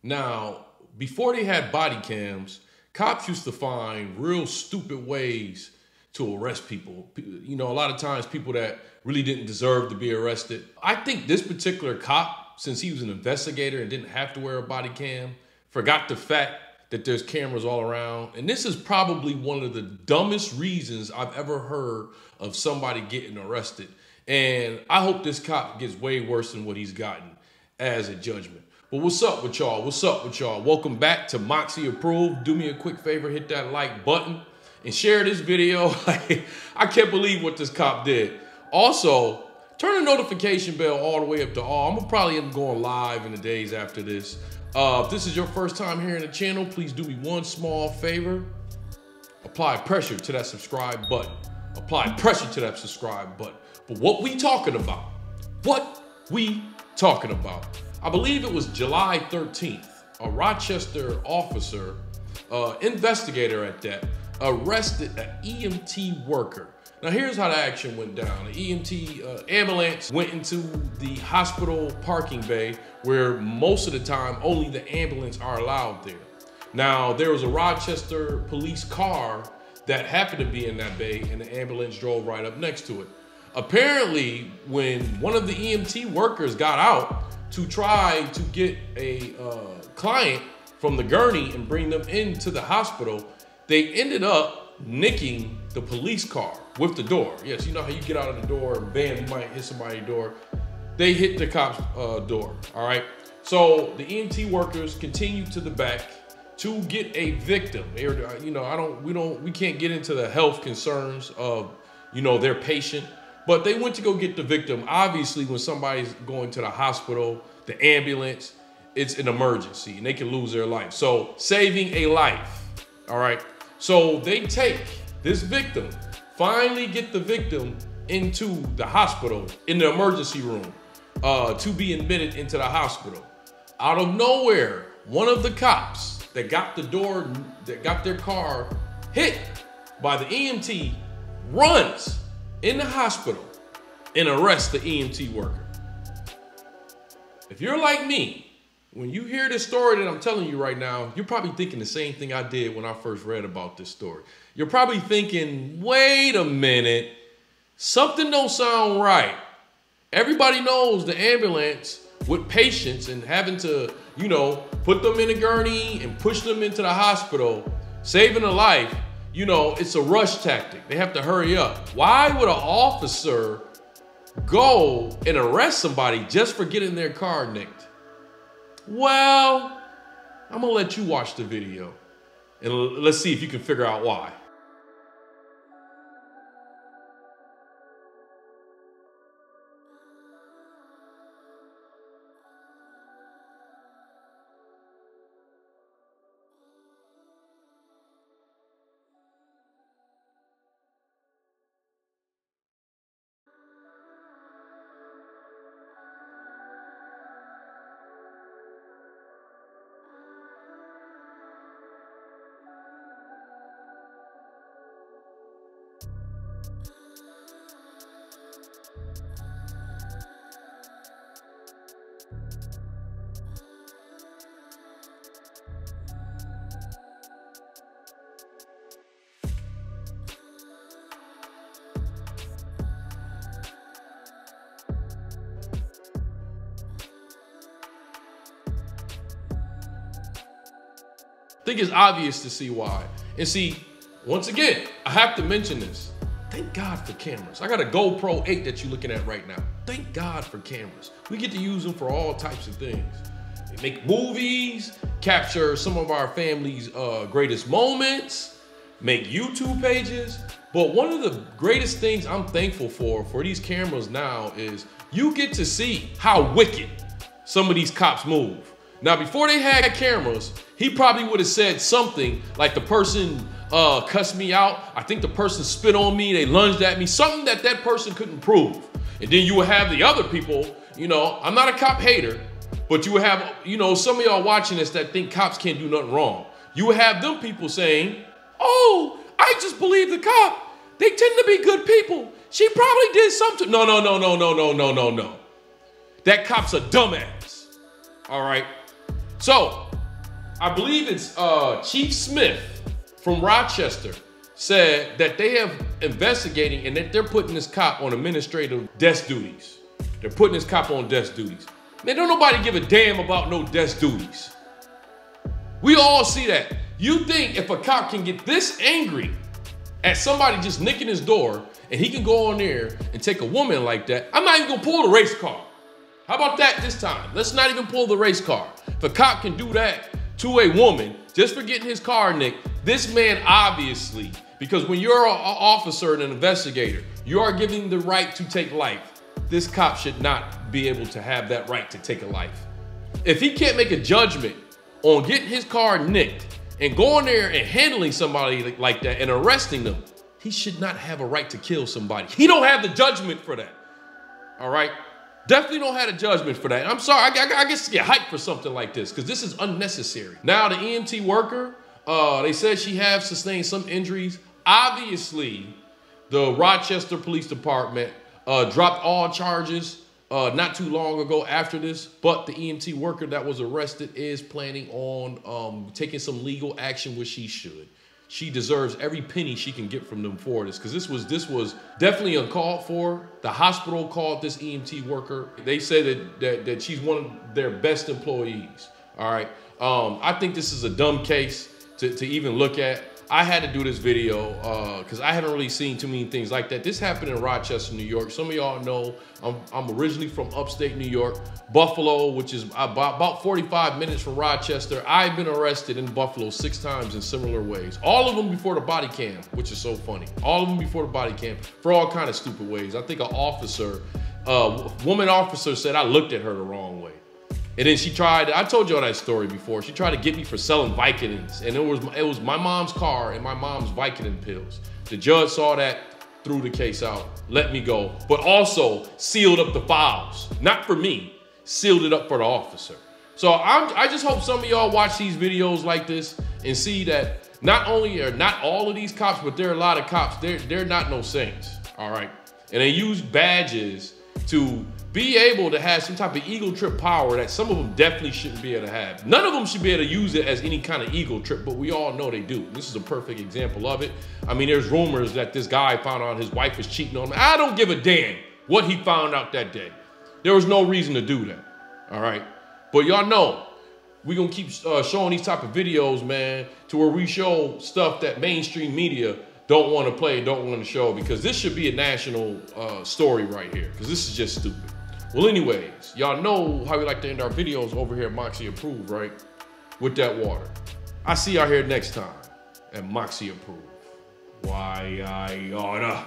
Now, before they had body cams, cops used to find real stupid ways to arrest people. You know, a lot of times people that really didn't deserve to be arrested. I think this particular cop, since he was an investigator and didn't have to wear a body cam, forgot the fact that there's cameras all around. And this is probably one of the dumbest reasons I've ever heard of somebody getting arrested. And I hope this cop gets way worse than what he's gotten as a judgment. But what's up with y'all? What's up with y'all? Welcome back to Moxy Approved. Do me a quick favor, hit that like button and share this video. I can't believe what this cop did. Also, turn the notification bell all the way up to all. I'm gonna probably end up going live in the days after this. If this is your first time here in the channel, please do me one small favor. Apply pressure to that subscribe button. Apply pressure to that subscribe button. But what we talking about? What we talking about? I believe it was July 13th, a Rochester officer, investigator at that, arrested an EMT worker. Now here's how the action went down. The EMT ambulance went into the hospital parking bay where most of the time only the ambulance are allowed there. Now there was a Rochester police car that happened to be in that bay and the ambulance drove right up next to it. Apparently when one of the EMT workers got out to try to get a client from the gurney and bring them into the hospital, they ended up nicking the police car with the door. Yes, you know how you get out of the door and bam, you might hit somebody's door. They hit the cop's door, all right? So the EMT workers continued to the back to get a victim. You know, we can't get into the health concerns of, you know, their patient, but they went to go get the victim. Obviously, when somebody's going to the hospital, the ambulance, it's an emergency and they can lose their life. So saving a life, all right? So they take this victim, finally get the victim into the hospital in the emergency room to be admitted into the hospital. Out of nowhere, one of the cops that got their car hit by the EMT runs in the hospital and arrests the EMT worker. If you're like me, when you hear this story that I'm telling you right now, you're probably thinking the same thing I did when I first read about this story. You're probably thinking, wait a minute, something don't sound right. Everybody knows the ambulance with patients and having to, you know, put them in a gurney and push them into the hospital, saving a life, you know, it's a rush tactic. They have to hurry up. Why would an officer go and arrest somebody just for getting their car nicked? Well, I'm gonna let you watch the video and let's see if you can figure out why. I think it's obvious to see why. And see, once again, I have to mention this. Thank God for cameras. I got a GoPro 8 that you're looking at right now. Thank God for cameras. We get to use them for all types of things. They make movies, capture some of our family's greatest moments, make YouTube pages. But one of the greatest things I'm thankful for these cameras now is you get to see how wicked some of these cops move. Now, before they had cameras, he probably would have said something like the person cussed me out. I think the person spit on me. They lunged at me, something that that person couldn't prove. And then you would have the other people, you know, I'm not a cop hater, but you would have, you know, some of y'all watching this that think cops can't do nothing wrong. You would have them people saying, oh, I just believe the cop. They tend to be good people. She probably did something. No. That cop's a dumbass. All right. So I believe it's Chief Smith from Rochester said that they have investigating and that they're putting this cop on administrative desk duties. They're putting this cop on desk duties. Man, don't nobody give a damn about no desk duties. We all see that. You think if a cop can get this angry at somebody just nicking his door and he can go on there and take a woman like that, I'm not even gonna pull the race car. How about that this time? Let's not even pull the race car. If a cop can do that to a woman just for getting his car nicked, this man obviously, because when you're an officer and an investigator, you are giving the right to take life. This cop should not be able to have that right to take a life. If he can't make a judgment on getting his car nicked and going there and handling somebody like that and arresting them, he should not have a right to kill somebody. He don't have the judgment for that, all right? Definitely don't have a judgment for that. I'm sorry, I guess get hyped for something like this because this is unnecessary. Now the EMT worker, they said she has sustained some injuries. Obviously, the Rochester Police Department dropped all charges not too long ago after this, but the EMT worker that was arrested is planning on taking some legal action, which she should. She deserves every penny she can get from them for this, because this was definitely uncalled for. The hospital called this EMT worker. They said that she's one of their best employees. All right. I think this is a dumb case to even look at. I had to do this video because I haven't really seen too many things like that. This happened in Rochester, New York. Some of y'all know I'm originally from upstate New York, Buffalo, which is about 45 minutes from Rochester. I've been arrested in Buffalo 6 times in similar ways. All of them before the body cam, which is so funny. All of them before the body cam for all kind of stupid ways. I think an officer, woman officer said I looked at her the wrong way. And then she tried, I told y'all that story before. She tried to get me for selling Vicodins. And it was my mom's car and my mom's Vicodin pills. The judge saw that, threw the case out, let me go, but also sealed up the files. Not for me, sealed it up for the officer. So I just hope some of y'all watch these videos like this and see that not only are not all of these cops, but there are a lot of cops, they're not no saints, all right? And they use badges to be able to have some type of ego trip power that some of them definitely shouldn't be able to have. None of them should be able to use it as any kind of ego trip, but we all know they do. This is a perfect example of it. I mean, there's rumors that this guy found out his wife was cheating on him. I don't give a damn what he found out that day. There was no reason to do that, all right? But y'all know, we're gonna keep showing these type of videos, man, to where we show stuff that mainstream media don't want to play, don't want to show, because this should be a national story right here, because this is just stupid. Well, anyways, y'all know how we like to end our videos over here at Moxy Approved, right? With that water. I see y'all here next time at Moxy Approved. Why I oughta.